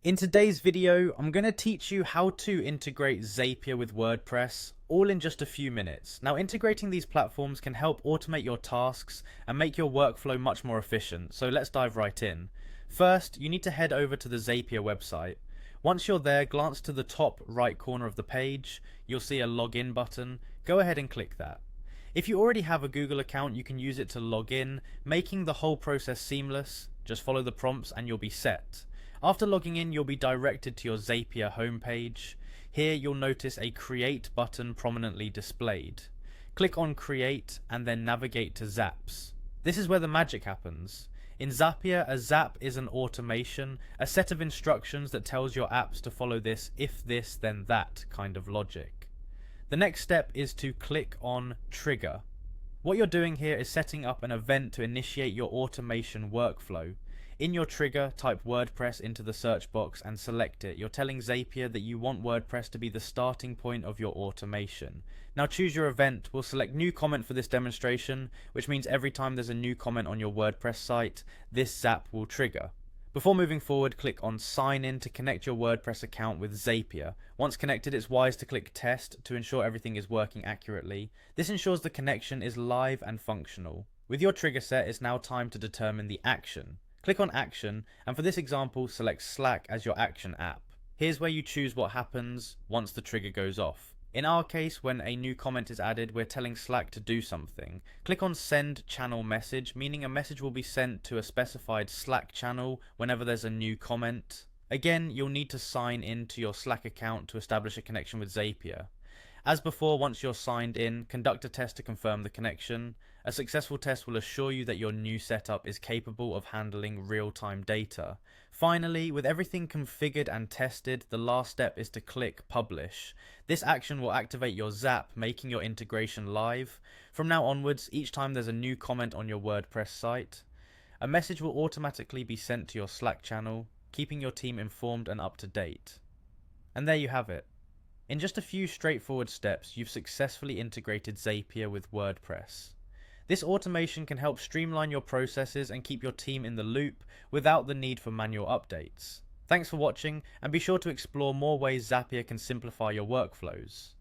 In today's video, I'm going to teach you how to integrate Zapier with WordPress, all in just a few minutes. Now, integrating these platforms can help automate your tasks and make your workflow much more efficient, so let's dive right in. First, you need to head over to the Zapier website. Once you're there, glance to the top right corner of the page. You'll see a login button. Go ahead and click that. If you already have a Google account, you can use it to log in, making the whole process seamless. Just follow the prompts and you'll be set. After logging in, you'll be directed to your Zapier homepage. Here you'll notice a Create button prominently displayed. Click on Create and then navigate to Zaps. This is where the magic happens. In Zapier, a Zap is an automation, a set of instructions that tells your apps to follow this if this then that kind of logic. The next step is to click on Trigger. What you're doing here is setting up an event to initiate your automation workflow. In your trigger, type WordPress into the search box and select it. You're telling Zapier that you want WordPress to be the starting point of your automation. Now choose your event. We'll select new comment for this demonstration, which means every time there's a new comment on your WordPress site, this Zap will trigger. Before moving forward, click on Sign In to connect your WordPress account with Zapier. Once connected, it's wise to click Test to ensure everything is working accurately. This ensures the connection is live and functional. With your trigger set, it's now time to determine the action. Click on Action, and for this example, select Slack as your action app. Here's where you choose what happens once the trigger goes off. In our case, when a new comment is added, we're telling Slack to do something. Click on Send Channel Message, meaning a message will be sent to a specified Slack channel whenever there's a new comment. Again, you'll need to sign in to your Slack account to establish a connection with Zapier. As before, once you're signed in, conduct a test to confirm the connection. A successful test will assure you that your new setup is capable of handling real-time data. Finally, with everything configured and tested, the last step is to click Publish. This action will activate your Zap, making your integration live. From now onwards, each time there's a new comment on your WordPress site, a message will automatically be sent to your Slack channel, keeping your team informed and up to date. And there you have it. In just a few straightforward steps, you've successfully integrated Zapier with WordPress. This automation can help streamline your processes and keep your team in the loop without the need for manual updates. Thanks for watching, and be sure to explore more ways Zapier can simplify your workflows.